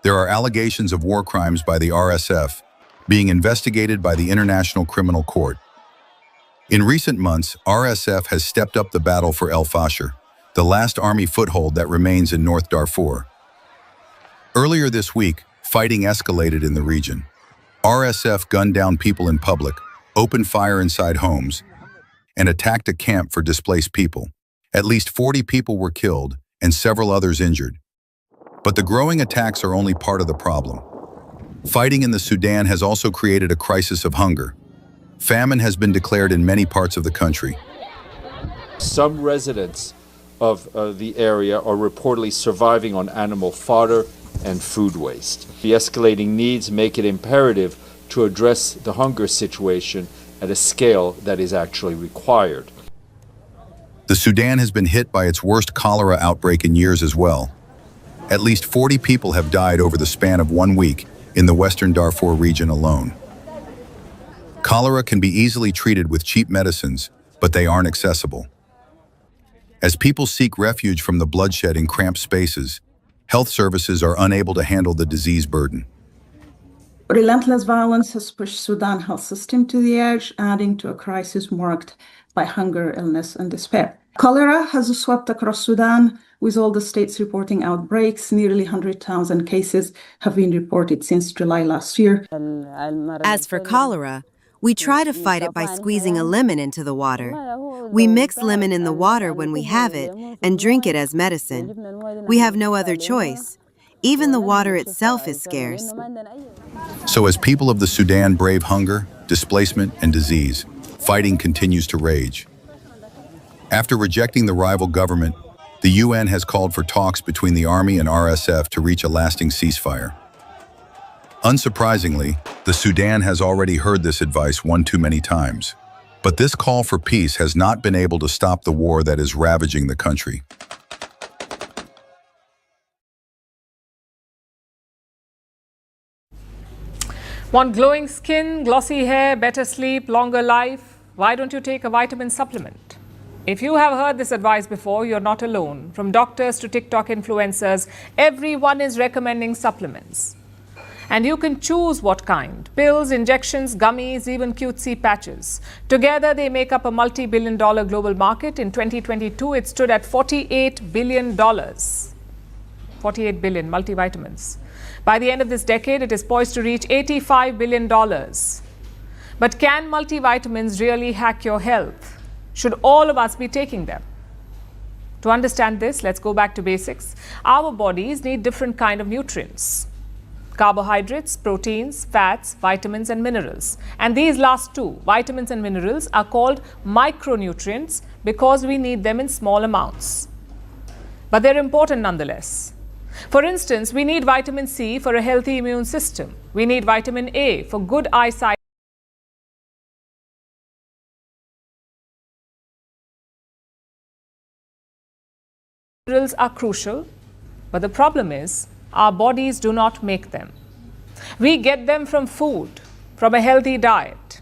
There are allegations of war crimes by the RSF being investigated by the International Criminal Court. In recent months, RSF has stepped up the battle for El Fasher, the last army foothold that remains in North Darfur. Earlier this week, fighting escalated in the region. RSF gunned down people in public, opened fire inside homes, and attacked a camp for displaced people. At least 40 people were killed and several others injured. But the growing attacks are only part of the problem. Fighting in the Sudan has also created a crisis of hunger. Famine has been declared in many parts of the country. Some residents of the area are reportedly surviving on animal fodder and food waste. The escalating needs make it imperative to address the hunger situation at a scale that is actually required. The Sudan has been hit by its worst cholera outbreak in years as well. At least 40 people have died over the span of 1 week in the western Darfur region alone. Cholera can be easily treated with cheap medicines, but they aren't accessible. As people seek refuge from the bloodshed in cramped spaces, health services are unable to handle the disease burden. Relentless violence has pushed Sudan's health system to the edge, adding to a crisis marked by hunger, illness, and despair. Cholera has swept across Sudan, with all the states reporting outbreaks. Nearly 100,000 cases have been reported since July last year. As for cholera, we try to fight it by squeezing a lemon into the water. We mix lemon in the water when we have it and drink it as medicine. We have no other choice. Even the water itself is scarce. So as people of the Sudan brave hunger, displacement, and disease, fighting continues to rage. After rejecting the rival government, the UN has called for talks between the army and RSF to reach a lasting ceasefire. Unsurprisingly, the Sudan has already heard this advice one too many times. But this call for peace has not been able to stop the war that is ravaging the country. Want glowing skin, glossy hair, better sleep, longer life? Why don't you take a vitamin supplement? If you have heard this advice before, you're not alone. From doctors to TikTok influencers, everyone is recommending supplements. And you can choose what kind: pills, injections, gummies, even cutesy patches. Together, they make up a multi-billion-dollar global market. In 2022, it stood at $48 billion. 48 billion multivitamins. By the end of this decade, it is poised to reach $85 billion. But can multivitamins really hack your health? Should all of us be taking them? To understand this, let's go back to basics. Our bodies need different kinds of nutrients: carbohydrates, proteins, fats, vitamins, and minerals. And these last two, vitamins and minerals, are called micronutrients because we need them in small amounts. But they're important nonetheless. For instance, we need vitamin C for a healthy immune system. We need vitamin A for good eyesight. Minerals are crucial, but the problem is our bodies do not make them. We get them from food, from a healthy diet.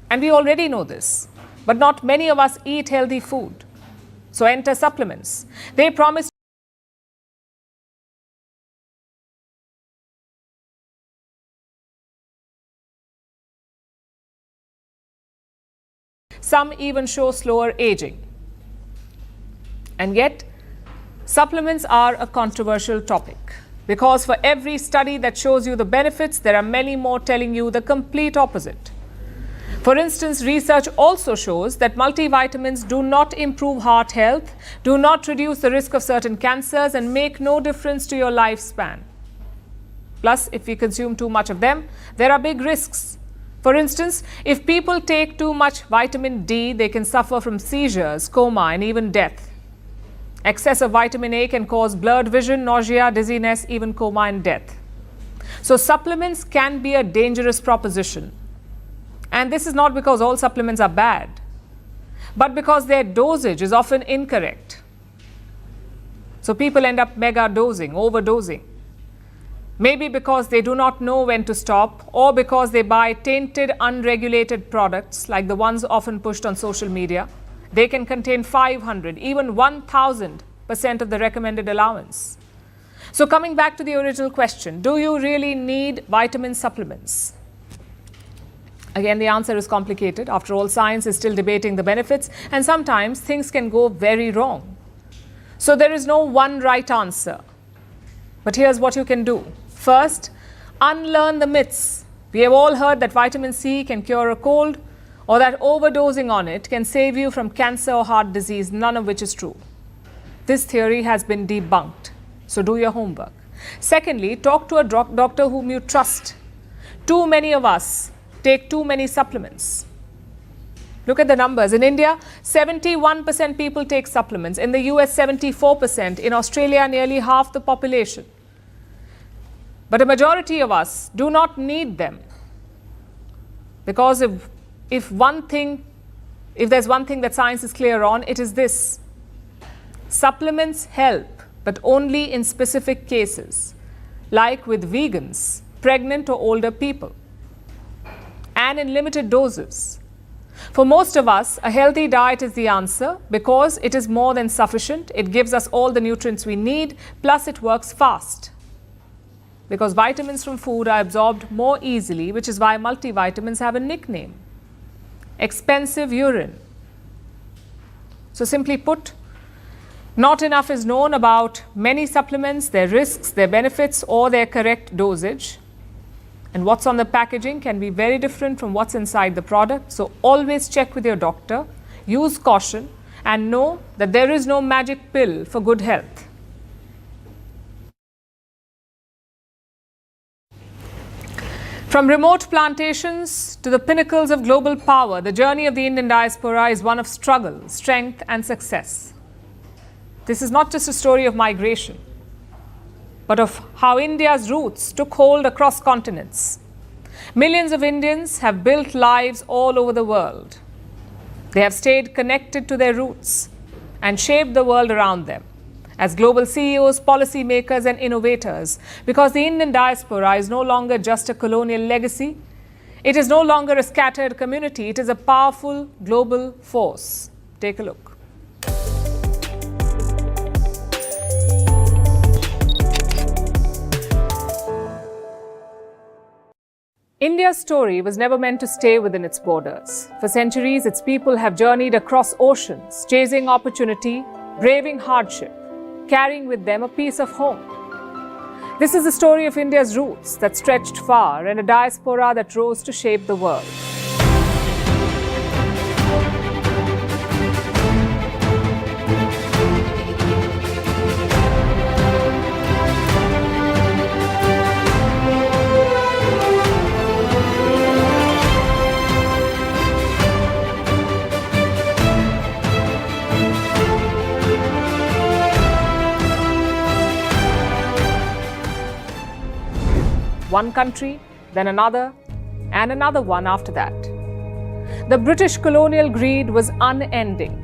And we already know this, but not many of us eat healthy food. So enter supplements. They promise some even show slower aging. And yet, supplements are a controversial topic because for every study that shows you the benefits, there are many more telling you the complete opposite. For instance, research also shows that multivitamins do not improve heart health, do not reduce the risk of certain cancers, and make no difference to your lifespan. Plus, if we consume too much of them, there are big risks. For instance, if people take too much vitamin D, they can suffer from seizures, coma, and even death. Excess of vitamin A can cause blurred vision, nausea, dizziness, even coma and death. So supplements can be a dangerous proposition. And this is not because all supplements are bad, but because their dosage is often incorrect. So people end up mega dosing, overdosing. Maybe because they do not know when to stop, or because they buy tainted, unregulated products like the ones often pushed on social media. They can contain 500, even 1,000% of the recommended allowance. So coming back to the original question, do you really need vitamin supplements? Again, the answer is complicated. After all, science is still debating the benefits, and sometimes things can go very wrong. So there is no one right answer. But here's what you can do. First, unlearn the myths. We have all heard that vitamin C can cure a cold, or that overdosing on it can save you from cancer or heart disease, none of which is true. This theory has been debunked, so do your homework. Secondly, talk to a doctor whom you trust. Too many of us take too many supplements. Look at the numbers. In India, 71% people take supplements. In the US, 74%. In Australia, nearly half the population. But a majority of us do not need them. Because if there's one thing that science is clear on, it is this. Supplements help, but only in specific cases, like with vegans, pregnant or older people, and in limited doses. For most of us, a healthy diet is the answer because it is more than sufficient. It gives us all the nutrients we need, plus it works fast. Because vitamins from food are absorbed more easily, which is why multivitamins have a nickname: expensive urine. So simply put, not enough is known about many supplements, their risks, their benefits, or their correct dosage. And what's on the packaging can be very different from what's inside the product. So always check with your doctor, use caution, and know that there is no magic pill for good health. From remote plantations to the pinnacles of global power, the journey of the Indian diaspora is one of struggle, strength, and success. This is not just a story of migration, but of how India's roots took hold across continents. Millions of Indians have built lives all over the world. They have stayed connected to their roots and shaped the world around them as global CEOs, policymakers, and innovators, because the Indian diaspora is no longer just a colonial legacy. It is no longer a scattered community. It is a powerful global force. Take a look. India's story was never meant to stay within its borders. For centuries, its people have journeyed across oceans, chasing opportunity, braving hardship, carrying with them a piece of home. This is the story of India's roots that stretched far and a diaspora that rose to shape the world. One country, then another, and another one after that. The British colonial greed was unending.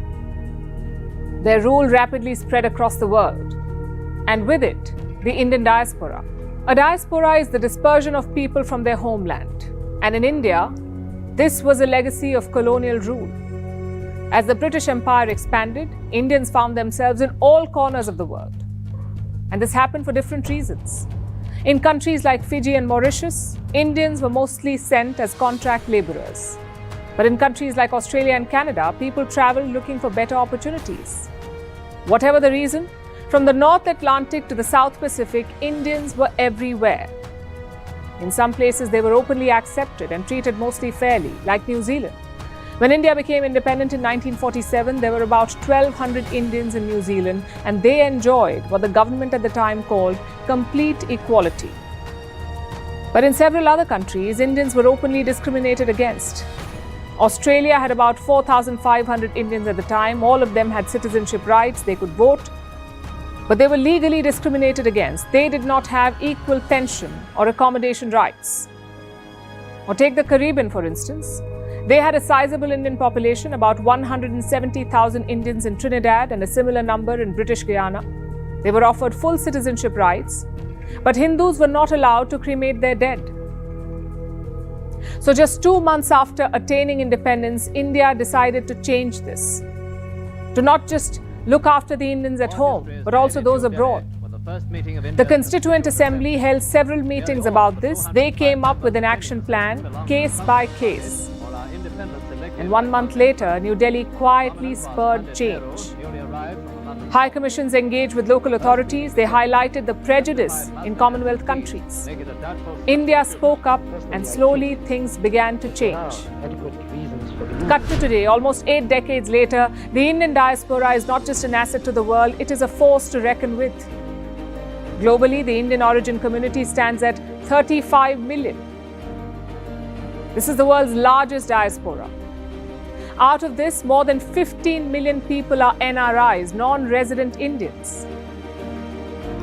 Their rule rapidly spread across the world, and with it, the Indian diaspora. A diaspora is the dispersion of people from their homeland, and in India, this was a legacy of colonial rule. As the British Empire expanded, Indians found themselves in all corners of the world, and this happened for different reasons. In countries like Fiji and Mauritius, Indians were mostly sent as contract laborers. But in countries like Australia and Canada, people traveled looking for better opportunities. Whatever the reason, from the North Atlantic to the South Pacific, Indians were everywhere. In some places, they were openly accepted and treated mostly fairly, like New Zealand. When India became independent in 1947, there were about 1,200 Indians in New Zealand, and they enjoyed what the government at the time called complete equality. But in several other countries, Indians were openly discriminated against. Australia had about 4,500 Indians at the time. All of them had citizenship rights, they could vote, but they were legally discriminated against. They did not have equal pension or accommodation rights. Or take the Caribbean, for instance. They had a sizable Indian population, about 170,000 Indians in Trinidad and a similar number in British Guyana. They were offered full citizenship rights, but Hindus were not allowed to cremate their dead. So just 2 months after attaining independence, India decided to change this. To not just look after the Indians at home, but also those abroad. The Constituent Assembly held several meetings about this. They came up with an action plan, case by case. And 1 month later, New Delhi quietly spurred change. High commissions engaged with local authorities. They highlighted the prejudice in Commonwealth countries. India spoke up, and slowly things began to change. Cut to today, almost 8 decades later, the Indian diaspora is not just an asset to the world, it is a force to reckon with. Globally, the Indian origin community stands at 35 million. This is the world's largest diaspora. Out of this, more than 15 million people are NRIs, non-resident Indians.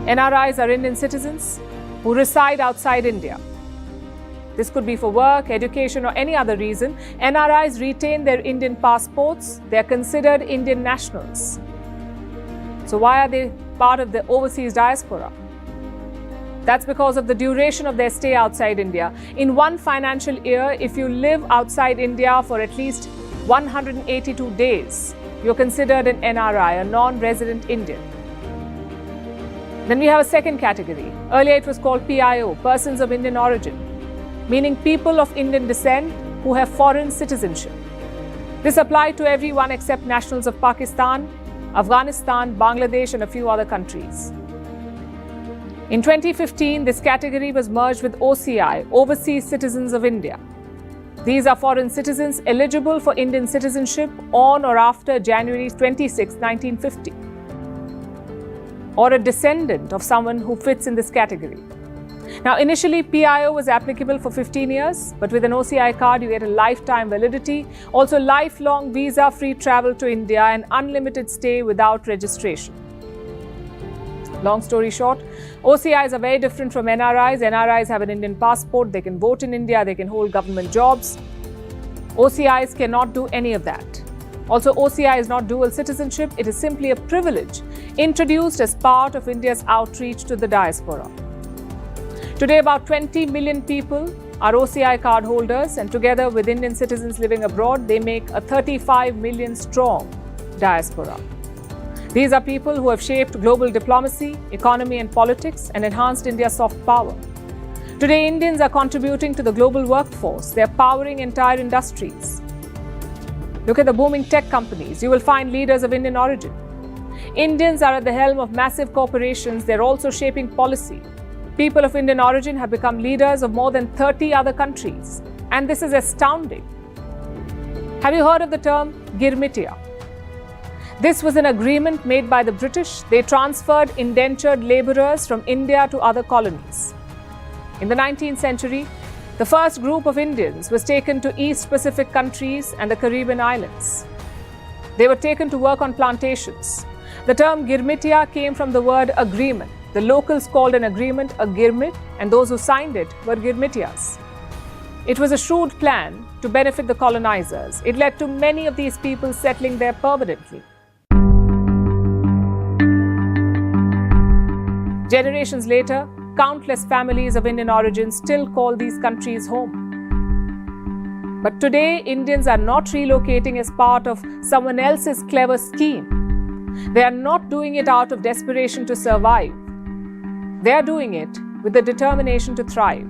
NRIs are Indian citizens who reside outside India. This could be for work, education, or any other reason. NRIs retain their Indian passports. They are considered Indian nationals. So why are they part of the overseas diaspora? That's because of the duration of their stay outside India. In one financial year, if you live outside India for at least 182 days, you're considered an NRI, a non-resident Indian. Then we have a second category. Earlier it was called PIO, persons of Indian origin, meaning people of Indian descent who have foreign citizenship. This applied to everyone except nationals of Pakistan, Afghanistan, Bangladesh, and a few other countries. In 2015, this category was merged with OCI, Overseas Citizens of India. These are foreign citizens eligible for Indian citizenship on or after January 26, 1950, or a descendant of someone who fits in this category. Now, initially, PIO was applicable for 15 years, but with an OCI card, you get a lifetime validity, also lifelong visa-free travel to India and unlimited stay without registration. Long story short, OCIs are very different from NRIs. NRIs have an Indian passport, they can vote in India, they can hold government jobs. OCIs cannot do any of that. Also, OCI is not dual citizenship, it is simply a privilege introduced as part of India's outreach to the diaspora. Today, about 20 million people are OCI card holders, and together with Indian citizens living abroad, they make a 35 million strong diaspora. These are people who have shaped global diplomacy, economy and politics and enhanced India's soft power. Today, Indians are contributing to the global workforce. They are powering entire industries. Look at the booming tech companies. You will find leaders of Indian origin. Indians are at the helm of massive corporations. They're also shaping policy. People of Indian origin have become leaders of more than 30 other countries. And this is astounding. Have you heard of the term Girmitia? This was an agreement made by the British. They transferred indentured labourers from India to other colonies. In the 19th century, the first group of Indians was taken to East Pacific countries and the Caribbean islands. They were taken to work on plantations. The term Girmitia came from the word agreement. The locals called an agreement a girmit, and those who signed it were Girmitias. It was a shrewd plan to benefit the colonizers. It led to many of these people settling there permanently. Generations later, countless families of Indian origin still call these countries home. But today, Indians are not relocating as part of someone else's clever scheme. They are not doing it out of desperation to survive. They are doing it with the determination to thrive.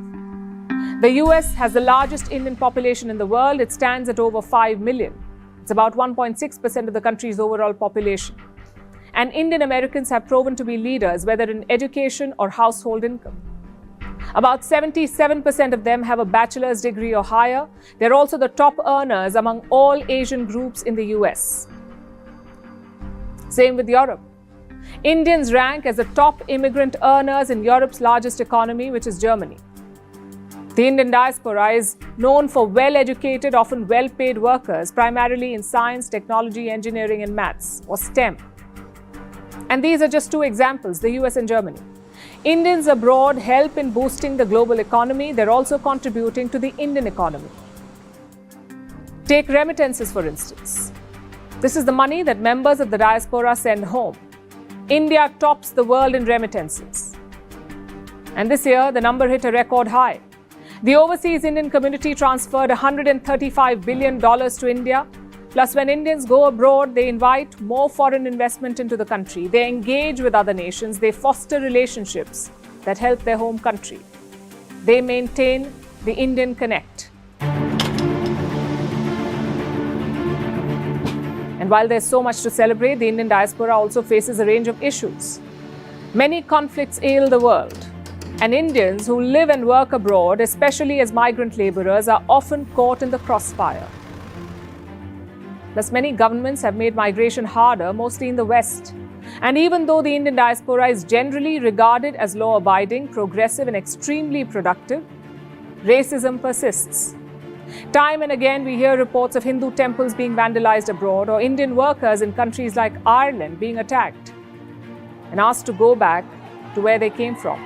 The US has the largest Indian population in the world. It stands at over 5 million. It's about 1.6% of the country's overall population. And Indian Americans have proven to be leaders, whether in education or household income. About 77% of them have a bachelor's degree or higher. They're also the top earners among all Asian groups in the US. Same with Europe. Indians rank as the top immigrant earners in Europe's largest economy, which is Germany. The Indian diaspora is known for well-educated, often well-paid workers, primarily in science, technology, engineering, and maths, or STEM. And these are just two examples, the US and Germany. Indians abroad help in boosting the global economy. They're also contributing to the Indian economy. Take remittances, for instance. This is the money that members of the diaspora send home. India tops the world in remittances. And this year, the number hit a record high. The overseas Indian community transferred $135 billion to India. Plus, when Indians go abroad, they invite more foreign investment into the country. They engage with other nations. They foster relationships that help their home country. They maintain the Indian connect. And while there's so much to celebrate, the Indian diaspora also faces a range of issues. Many conflicts ail the world. And Indians who live and work abroad, especially as migrant laborers, are often caught in the crossfire. Thus, many governments have made migration harder, mostly in the West. And even though the Indian diaspora is generally regarded as law-abiding, progressive, and extremely productive, racism persists. Time and again, we hear reports of Hindu temples being vandalized abroad, or Indian workers in countries like Ireland being attacked and asked to go back to where they came from.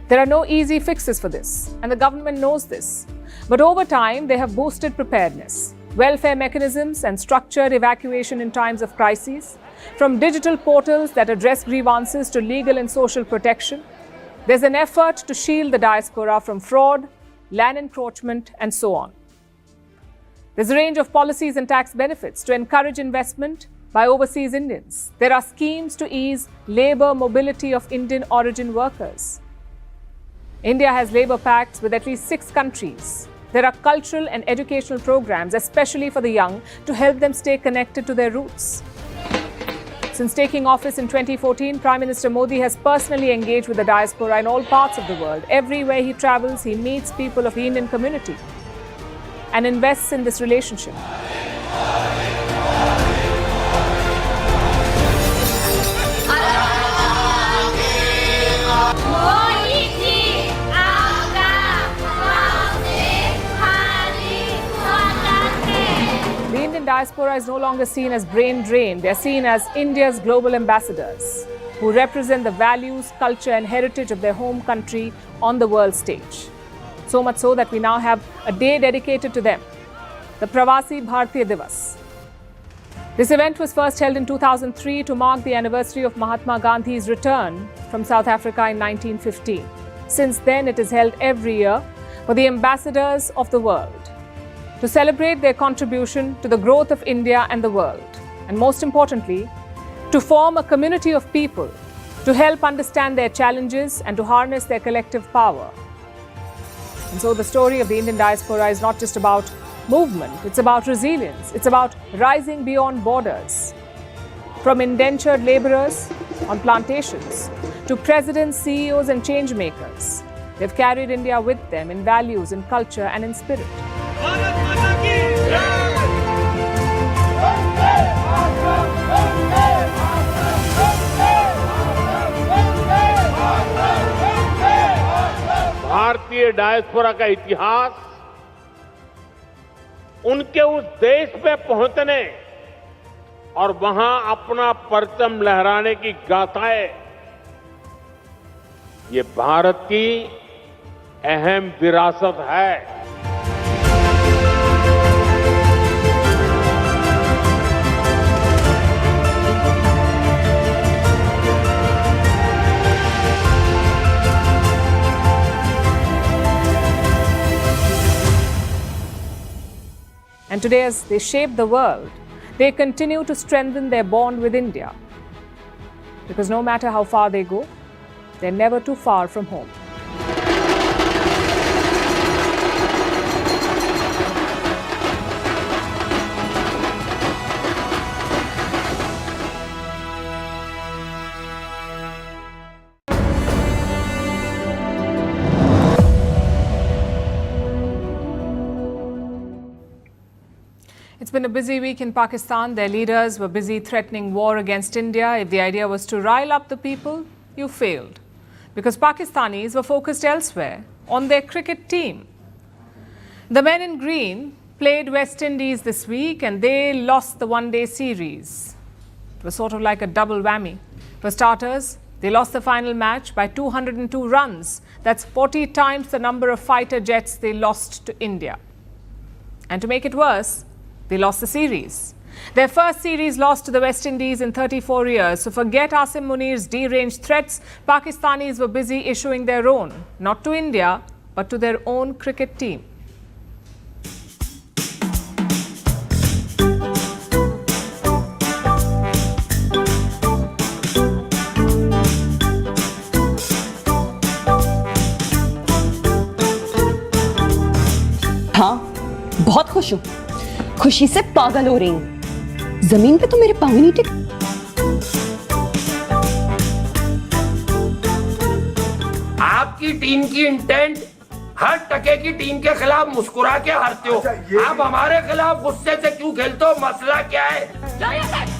There are no easy fixes for this, and the government knows this. But over time, they have boosted preparedness. Welfare mechanisms and structured evacuation in times of crises, from digital portals that address grievances to legal and social protection. There's an effort to shield the diaspora from fraud, land encroachment, and so on. There's a range of policies and tax benefits to encourage investment by overseas Indians. There are schemes to ease labor mobility of Indian origin workers. India has labor pacts with at least 6 countries. There are cultural and educational programs, especially for the young, to help them stay connected to their roots. Since taking office in 2014, Prime Minister Modi has personally engaged with the diaspora in all parts of the world. Everywhere he travels, he meets people of the Indian community and invests in this relationship. The Indian diaspora is no longer seen as brain drain. They are seen as India's global ambassadors. who represent the values, culture, and heritage of their home country on the world stage. So much so that we now have a day dedicated to them, the Pravasi Bharatiya Divas. This event was first held in 2003 to mark the anniversary of Mahatma Gandhi's return from South Africa in 1915. Since then, it is held every year for the ambassadors of the world to celebrate their contribution to the growth of India and the world, and most importantly, to form a community of people to help understand their challenges and to harness their collective power. And so the story of the Indian diaspora is not just about movement, it's about resilience, it's about rising beyond borders. From indentured laborers on plantations to presidents, CEOs, and change makers, they've carried India with them in values, in culture, and in spirit. भारतीय diaspora का इतिहास उनके उस देश पे पहुंचने और वहां अपना परचम लहराने की गाथाएं, ये भारत की अहम विरासत है। And today, as they shape the world, they continue to strengthen their bond with India. Because no matter how far they go, they're never too far from home. It's been a busy week in Pakistan. Their leaders were busy threatening war against India. If the idea was to rile up the people, you failed. Because Pakistanis were focused elsewhere, on their cricket team. The men in green played West Indies this week and they lost the one-day series. It was sort of like a double whammy. For starters, they lost the final match by 202 runs. That's 40 times the number of fighter jets they lost to India. And to make it worse, they lost the series. Their first series loss to the West Indies in 34 years. So forget Asim Munir's deranged threats. Pakistanis were busy issuing their own, not to India, but to their own cricket team. हाँ, बहुत खुश हूँ। खुशी से पागल हो रही हूं। जमीन पे तो मेरे पांव ही नहीं टिक। आपकी टीम की इंटेंट हर टके की टीम के खिलाफ मुस्कुरा के हारते हो। आप हमारे खिलाफ गुस्से से क्यों खेलते हो? मसला क्या है?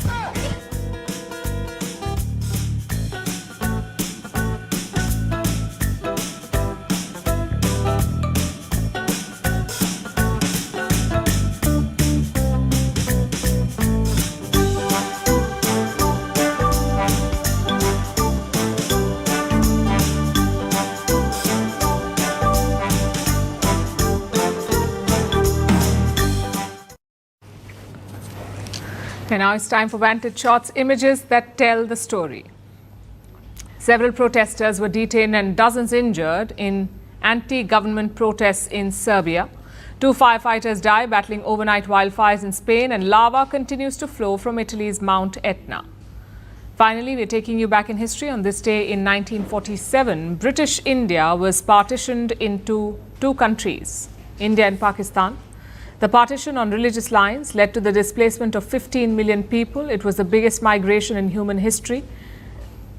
And now it's time for Vantage Shots, images that tell the story. Several protesters were detained and dozens injured in anti-government protests in Serbia. 2 firefighters died battling overnight wildfires in Spain, and lava continues to flow from Italy's Mount Etna. Finally, we're taking you back in history. On this day in 1947, British India was partitioned into 2 countries, India and Pakistan. The partition on religious lines led to the displacement of 15 million people. It was the biggest migration in human history.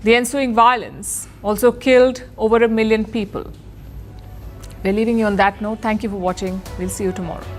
The ensuing violence also killed over 1 million people. We're leaving you on that note. Thank you for watching. We'll see you tomorrow.